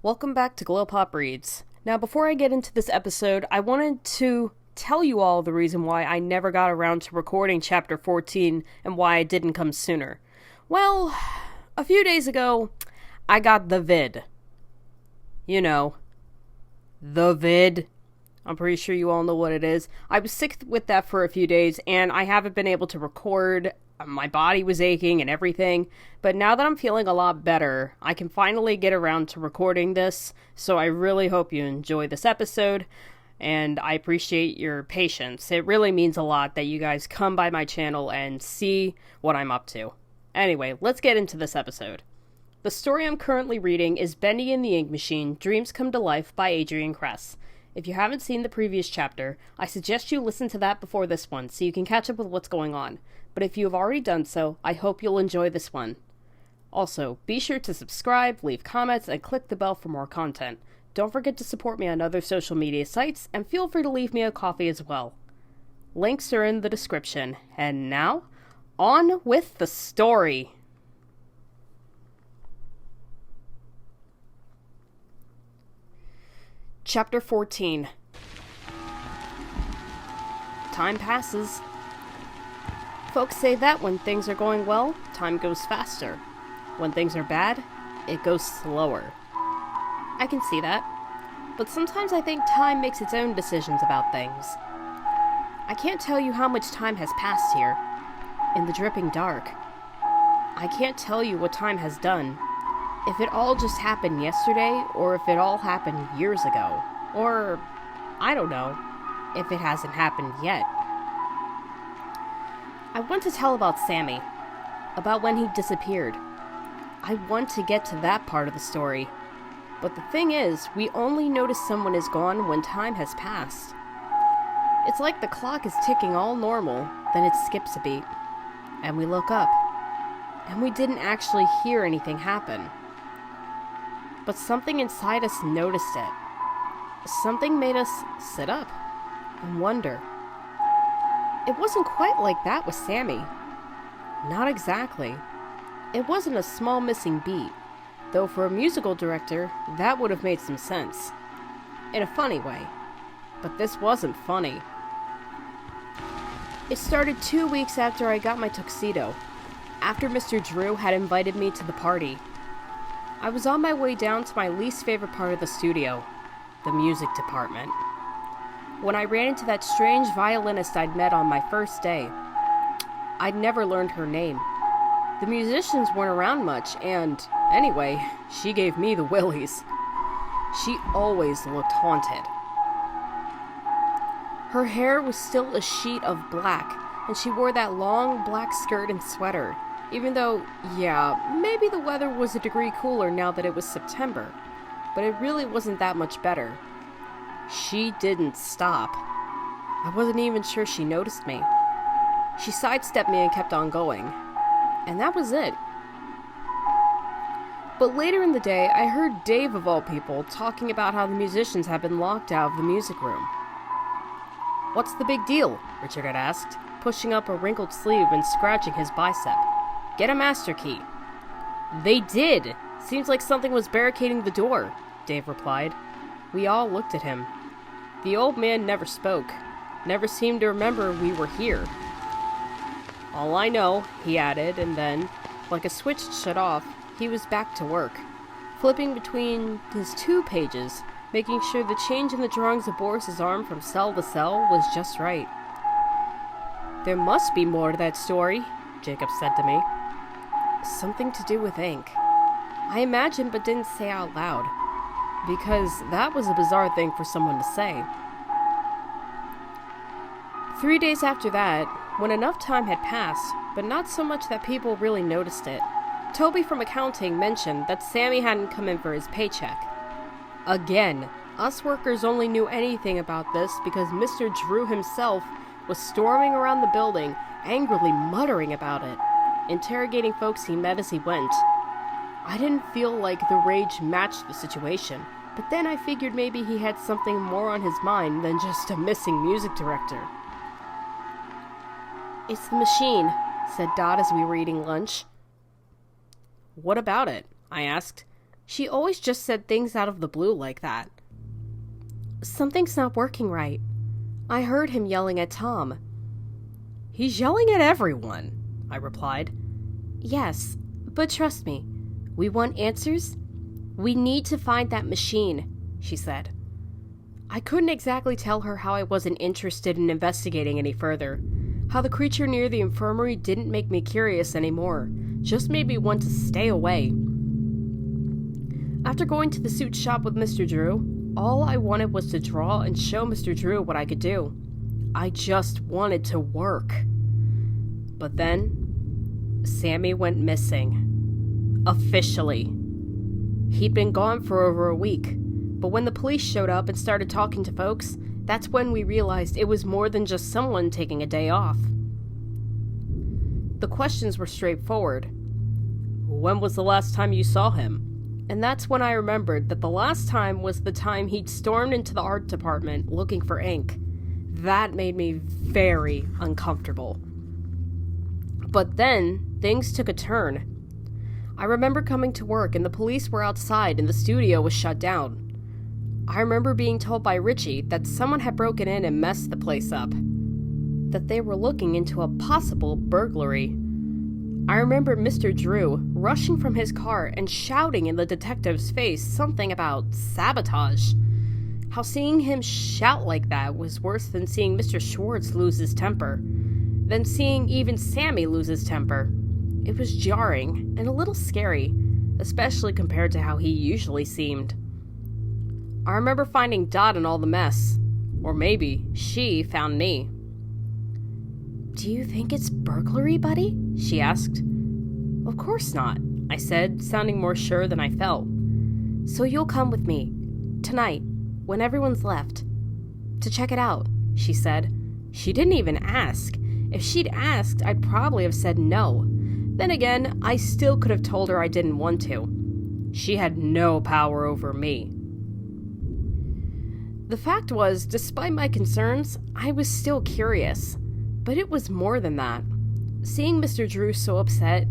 Welcome back to GlowPOP Reads. Now, before I get into this episode, I wanted to tell you all the reason why I never got around to recording Chapter 14 and why I didn't come sooner. Well, a few days ago, I got the vid. You know, the vid. I'm pretty sure you all know what it is. I was sick with that for a few days, and I haven't been able to record. My body was aching and everything, but now that I'm feeling a lot better, I can finally get around to recording this, so I really hope you enjoy this episode, and I appreciate your patience. It really means a lot that you guys come by my channel and see what I'm up to. Anyway, let's get into this episode. The story I'm currently reading is Bendy and the Ink Machine, Dreams Come to Life by Adrian Kress. If you haven't seen the previous chapter, I suggest you listen to that before this one, so you can catch up with what's going on. But if you have already done so, I hope you'll enjoy this one. Also, be sure to subscribe, leave comments, and click the bell for more content. Don't forget to support me on other social media sites, and feel free to leave me a coffee as well. Links are in the description. And now, on with the story! Chapter 14. Time passes. Folks say that when things are going well, time goes faster. When things are bad, it goes slower. I can see that. But sometimes I think time makes its own decisions about things. I can't tell you how much time has passed here, in the dripping dark. I can't tell you what time has done. If it all just happened yesterday, or if it all happened years ago. Or, I don't know, if it hasn't happened yet. I want to tell about Sammy, about when he disappeared. I want to get to that part of the story. But the thing is, we only notice someone is gone when time has passed. It's like the clock is ticking all normal, then it skips a beat. And we look up, and we didn't actually hear anything happen. But something inside us noticed it. Something made us sit up and wonder. It wasn't quite like that with Sammy. Not exactly. It wasn't a small missing beat, though for a musical director, that would have made some sense. In a funny way. But this wasn't funny. It started 2 weeks after I got my tuxedo, after Mr. Drew had invited me to the party. I was on my way down to my least favorite part of the studio, the music department, when I ran into that strange violinist I'd met on my first day. I'd never learned her name. The musicians weren't around much, and, anyway, she gave me the willies. She always looked haunted. Her hair was still a sheet of black, and she wore that long black skirt and sweater, even though, yeah, maybe the weather was a degree cooler now that it was September, but it really wasn't that much better. She didn't stop. I wasn't even sure she noticed me. She sidestepped me and kept on going. And that was it. But later in the day, I heard Dave, of all people, talking about how the musicians had been locked out of the music room. "What's the big deal?" Richard had asked, pushing up a wrinkled sleeve and scratching his bicep. "Get a master key." "They did! Seems like something was barricading the door," Dave replied. We all looked at him. The old man never spoke, never seemed to remember we were here. "All I know," he added, and then, like a switch shut off, he was back to work, flipping between his 2 pages, making sure the change in the drawings of Boris's arm from cell to cell was just right. "There must be more to that story," Jacob said to me. "Something to do with ink." I imagined but didn't say out loud, because that was a bizarre thing for someone to say. 3 days after that, when enough time had passed, but not so much that people really noticed it, Toby from accounting mentioned that Sammy hadn't come in for his paycheck. Again, us workers only knew anything about this because Mr. Drew himself was storming around the building, angrily muttering about it, interrogating folks he met as he went. I didn't feel like the rage matched the situation, but then I figured maybe he had something more on his mind than just a missing music director. "It's the machine," said Dot as we were eating lunch. "What about it?" I asked. She always just said things out of the blue like that. Something's not working right. I heard him yelling at Tom. He's yelling at everyone, I replied. Yes, but trust me, we want answers. We need to find that machine, she said. I couldn't exactly tell her how I wasn't interested in investigating any further, how the creature near the infirmary didn't make me curious anymore, just made me want to stay away. After going to the suit shop with Mr. Drew, all I wanted was to draw and show Mr. Drew what I could do. I just wanted to work. But then, Sammy went missing. Officially. He'd been gone for over a week, but when the police showed up and started talking to folks, that's when we realized it was more than just someone taking a day off. The questions were straightforward. When was the last time you saw him? And that's when I remembered that the last time was the time he'd stormed into the art department looking for ink. That made me very uncomfortable. But then, things took a turn. I remember coming to work and the police were outside and the studio was shut down. I remember being told by Richie that someone had broken in and messed the place up. That they were looking into a possible burglary. I remember Mr. Drew rushing from his car and shouting in the detective's face something about sabotage. How seeing him shout like that was worse than seeing Mr. Schwartz lose his temper. Than seeing even Sammy lose his temper. It was jarring and a little scary, especially compared to how he usually seemed. I remember finding Dot in all the mess. Or maybe she found me. Do you think it's burglary, buddy? She asked. Of course not, I said, sounding more sure than I felt. So you'll come with me, tonight, when everyone's left. To check it out, she said. She didn't even ask. If she'd asked, I'd probably have said no. Then again, I still could have told her I didn't want to. She had no power over me. The fact was, despite my concerns, I was still curious. But it was more than that. Seeing Mr. Drew so upset,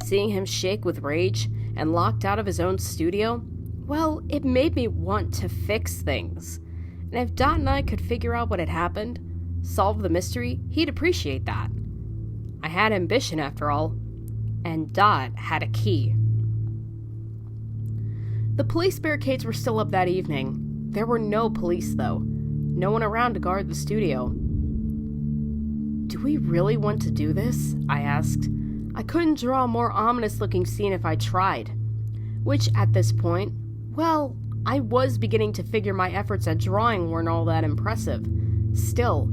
seeing him shake with rage, and locked out of his own studio, well, it made me want to fix things. And if Dot and I could figure out what had happened, solve the mystery, he'd appreciate that. I had ambition after all, and Dot had a key. The police barricades were still up that evening. There were no police, though. No one around to guard the studio. Do we really want to do this? I asked. I couldn't draw a more ominous-looking scene if I tried. Which, at this point, well, I was beginning to figure my efforts at drawing weren't all that impressive. Still,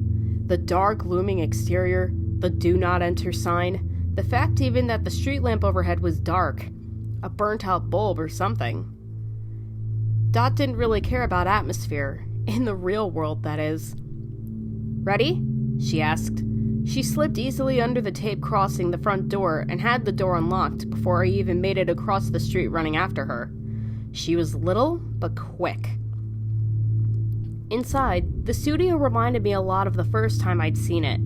the dark, looming exterior, the do not enter sign, the fact even that the street lamp overhead was dark, a burnt-out bulb or something. Dot didn't really care about atmosphere, in the real world, that is. Ready? She asked. She slipped easily under the tape crossing the front door and had the door unlocked before I even made it across the street running after her. She was little, but quick. Inside, the studio reminded me a lot of the first time I'd seen it,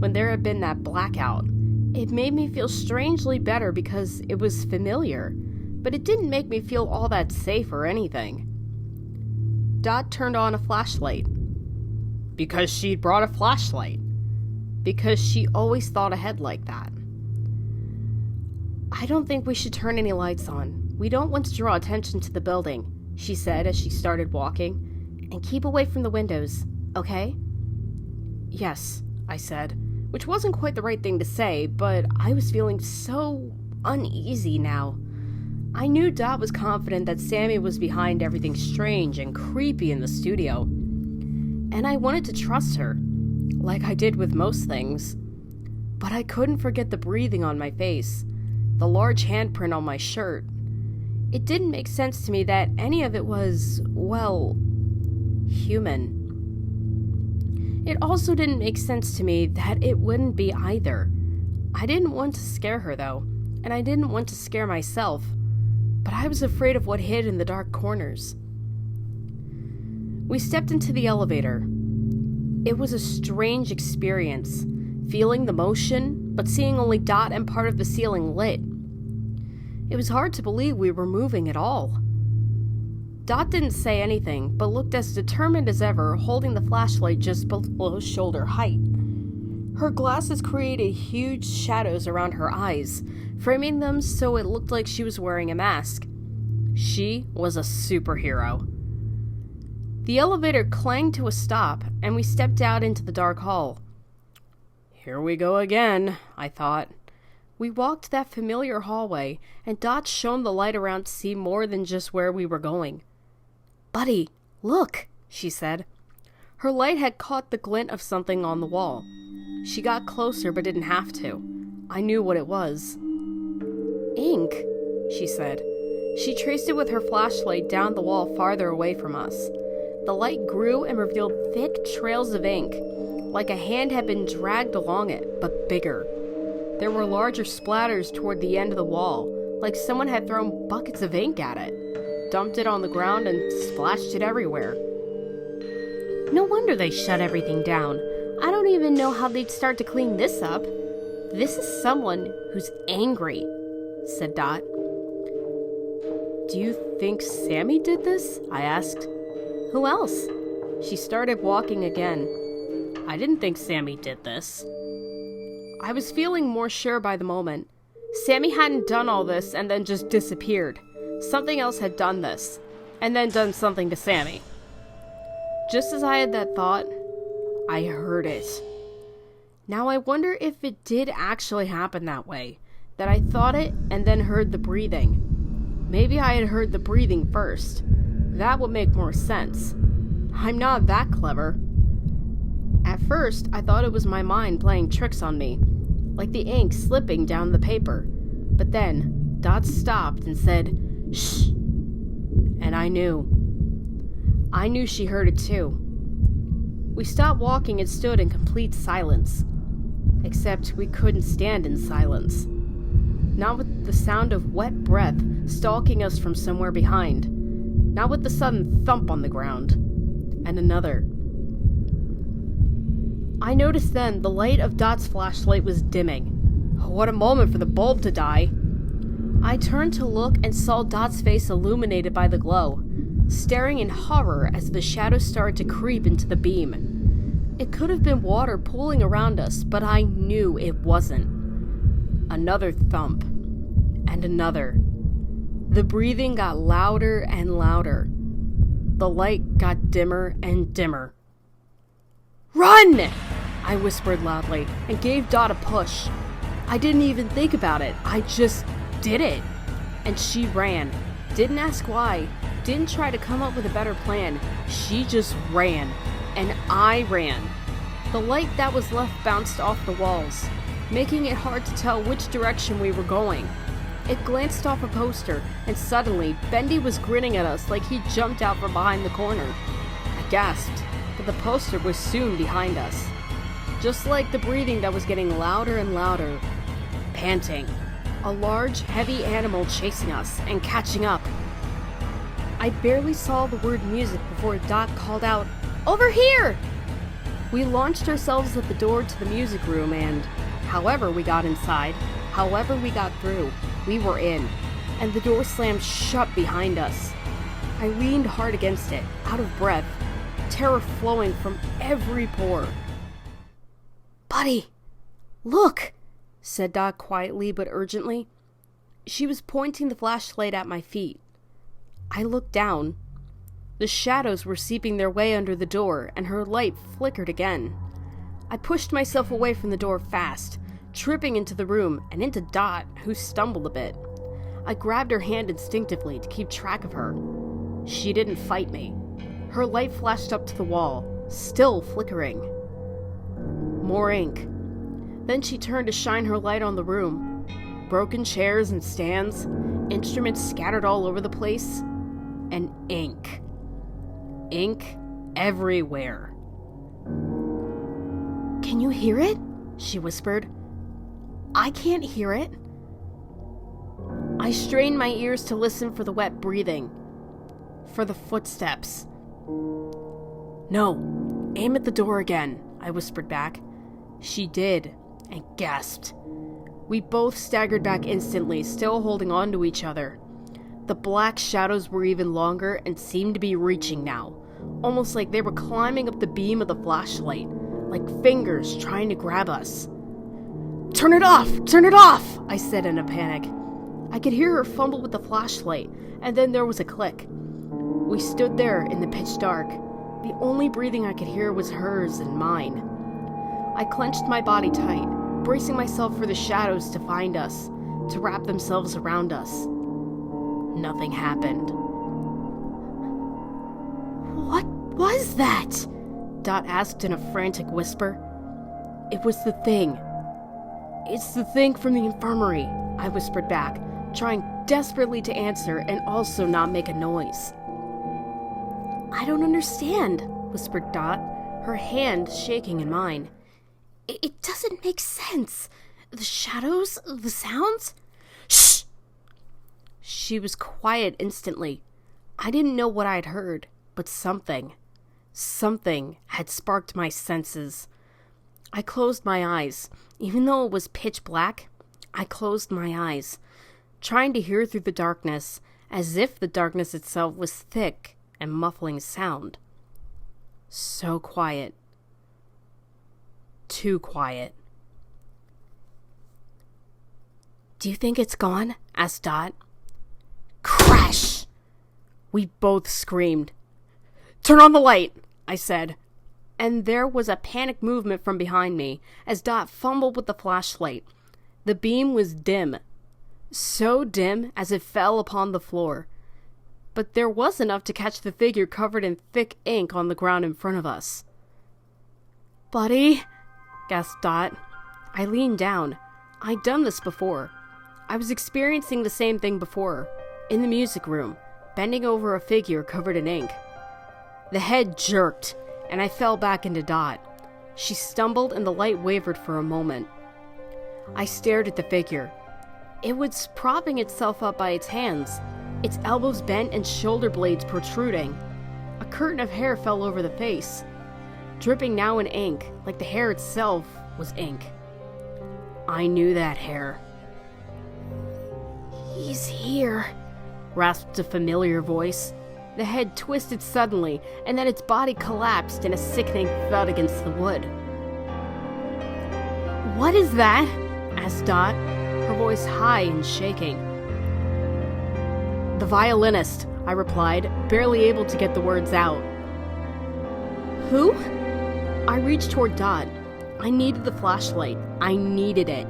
when there had been that blackout. It made me feel strangely better because it was familiar, but it didn't make me feel all that safe or anything. Dot turned on a flashlight. Because she'd brought a flashlight. Because she always thought ahead like that. I don't think we should turn any lights on. We don't want to draw attention to the building, she said as she started walking. And keep away from the windows, okay? Yes, I said, which wasn't quite the right thing to say, but I was feeling so uneasy now. I knew Dot was confident that Sammy was behind everything strange and creepy in the studio. And I wanted to trust her, like I did with most things. But I couldn't forget the breathing on my face, the large handprint on my shirt. It didn't make sense to me that any of it was, well, human. It also didn't make sense to me that it wouldn't be either. I didn't want to scare her, though, and I didn't want to scare myself. But I was afraid of what hid in the dark corners. We stepped into the elevator. It was a strange experience, feeling the motion, but seeing only Dot and part of the ceiling lit. It was hard to believe we were moving at all. Dot didn't say anything, but looked as determined as ever, holding the flashlight just below shoulder height. Her glasses created huge shadows around her eyes, framing them so it looked like she was wearing a mask. She was a superhero. The elevator clanged to a stop, and we stepped out into the dark hall. Here we go again, I thought. We walked that familiar hallway, and Dot shone the light around to see more than just where we were going. "Buddy, look," she said. Her light had caught the glint of something on the wall. She got closer but didn't have to. I knew what it was. "Ink," she said. She traced it with her flashlight down the wall farther away from us. The light grew and revealed thick trails of ink, like a hand had been dragged along it, but bigger. There were larger splatters toward the end of the wall, like someone had thrown buckets of ink at it, dumped it on the ground, and splashed it everywhere. No wonder they shut everything down. I don't even know how they'd start to clean this up. This is someone who's angry, said Dot. Do you think Sammy did this? I asked. Who else? She started walking again. I didn't think Sammy did this. I was feeling more sure by the moment. Sammy hadn't done all this and then just disappeared. Something else had done this, and then done something to Sammy. Just as I had that thought, I heard it. Now I wonder if it did actually happen that way, that I thought it and then heard the breathing. Maybe I had heard the breathing first. That would make more sense. I'm not that clever. At first, I thought it was my mind playing tricks on me, like the ink slipping down the paper. But then, Dot stopped and said, "Shh!" And I knew. I knew she heard it too. We stopped walking and stood in complete silence. Except we couldn't stand in silence. Not with the sound of wet breath stalking us from somewhere behind. Not with the sudden thump on the ground. And another. I noticed then the light of Dot's flashlight was dimming. What a moment for the bulb to die. I turned to look and saw Dot's face illuminated by the glow, staring in horror as the shadows started to creep into the beam. It could have been water pooling around us, but I knew it wasn't. Another thump. And another. The breathing got louder and louder. The light got dimmer and dimmer. "Run!" I whispered loudly and gave Dot a push. I didn't even think about it. I just did it. And she ran. Didn't ask why. Didn't try to come up with a better plan. She just ran. And I ran. The light that was left bounced off the walls, making it hard to tell which direction we were going. It glanced off a poster, and suddenly, Bendy was grinning at us like he jumped out from behind the corner. I gasped, but the poster was soon behind us. Just like the breathing that was getting louder and louder. Panting. A large, heavy animal chasing us and catching up. I barely saw the word music before Dot called out, "Over here!" We launched ourselves at the door to the music room and, however we got inside, however we got through, we were in, and the door slammed shut behind us. I leaned hard against it, out of breath, terror flowing from every pore. "Buddy, look!" said Dot quietly but urgently. She was pointing the flashlight at my feet. I looked down. The shadows were seeping their way under the door, and her light flickered again. I pushed myself away from the door fast, tripping into the room and into Dot, who stumbled a bit. I grabbed her hand instinctively to keep track of her. She didn't fight me. Her light flashed up to the wall, still flickering. More ink. Then she turned to shine her light on the room. Broken chairs and stands, instruments scattered all over the place, and ink. Ink everywhere. "Can you hear it?" she whispered. "I can't hear it." I strained my ears to listen for the wet breathing, for the footsteps. "No, aim at the door again," I whispered back. She did, and gasped. We both staggered back instantly, still holding on to each other. The black shadows were even longer and seemed to be reaching now, almost like they were climbing up the beam of the flashlight, like fingers trying to grab us. "Turn it off! Turn it off!" I said in a panic. I could hear her fumble with the flashlight, and then there was a click. We stood there in the pitch dark. The only breathing I could hear was hers and mine. I clenched my body tight, bracing myself for the shadows to find us, to wrap themselves around us. Nothing happened. "What was that?" Dot asked in a frantic whisper. "It was the thing. It's the thing from the infirmary," I whispered back, trying desperately to answer and also not make a noise. "I don't understand," whispered Dot, her hand shaking in mine. It doesn't make sense. The shadows, the sounds." "Shh!" She was quiet instantly. I didn't know what I'd heard, but something had sparked my senses. I closed my eyes. Even though it was pitch black, I closed my eyes, trying to hear through the darkness, as if the darkness itself was thick and muffling sound. So quiet. Too quiet. "Do you think it's gone?" asked Dot. Crash! We both screamed. "Turn on the light," I said. And there was a panic movement from behind me as Dot fumbled with the flashlight. The beam was dim. So dim as it fell upon the floor. But there was enough to catch the figure covered in thick ink on the ground in front of us. "Buddy," gasped Dot. I leaned down. I'd done this before. I was experiencing the same thing before, in the music room, bending over a figure covered in ink. The head jerked, and I fell back into Dot. She stumbled and the light wavered for a moment. I stared at the figure. It was propping itself up by its hands, its elbows bent and shoulder blades protruding. A curtain of hair fell over the face, dripping now in ink, like the hair itself was ink. I knew that hair. "He's here," rasped a familiar voice. The head twisted suddenly, and then its body collapsed in a sickening thud against the wood. "What is that?" asked Dot, her voice high and shaking. "The violinist," I replied, barely able to get the words out. "Who?" I reached toward Dot. I needed the flashlight. I needed it.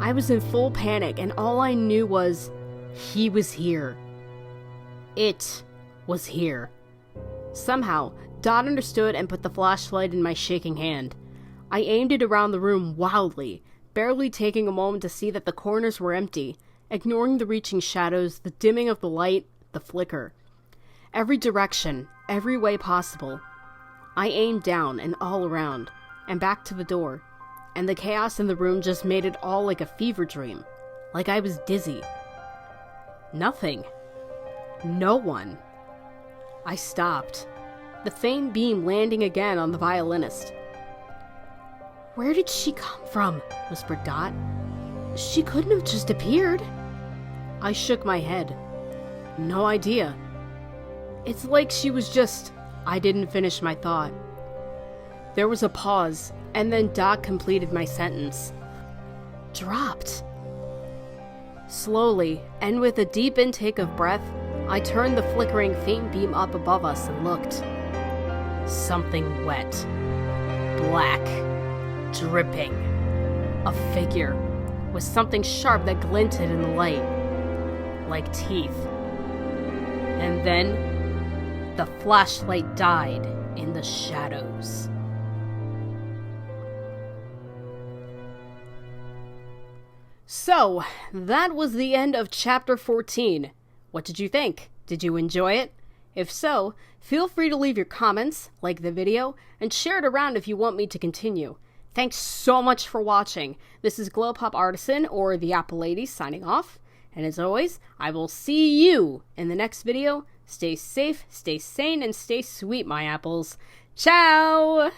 I was in full panic, and all I knew was, he was here. It was here. Somehow, Dot understood and put the flashlight in my shaking hand. I aimed it around the room wildly, barely taking a moment to see that the corners were empty, ignoring the reaching shadows, the dimming of the light, the flicker. Every direction, every way possible. I aimed down and all around, and back to the door, and the chaos in the room just made it all like a fever dream, like I was dizzy. Nothing. No one. I stopped, the faint beam landing again on the violinist. "Where did she come from?" whispered Dot. "She couldn't have just appeared." I shook my head. No idea. It's like she was just... I didn't finish my thought. There was a pause, and then Dot completed my sentence. "Dropped." Slowly, and with a deep intake of breath, I turned the flickering faint beam up above us and looked. Something wet. Black. Dripping. A figure, with something sharp that glinted in the light. Like teeth. And then, the flashlight died in the shadows. So, that was the end of Chapter 14. What did you think? Did you enjoy it? If so, feel free to leave your comments, like the video, and share it around if you want me to continue. Thanks so much for watching. This is GlowPOP Artisan, or the Apple Lady, signing off. And as always, I will see you in the next video. Stay safe, stay sane, and stay sweet, my apples. Ciao!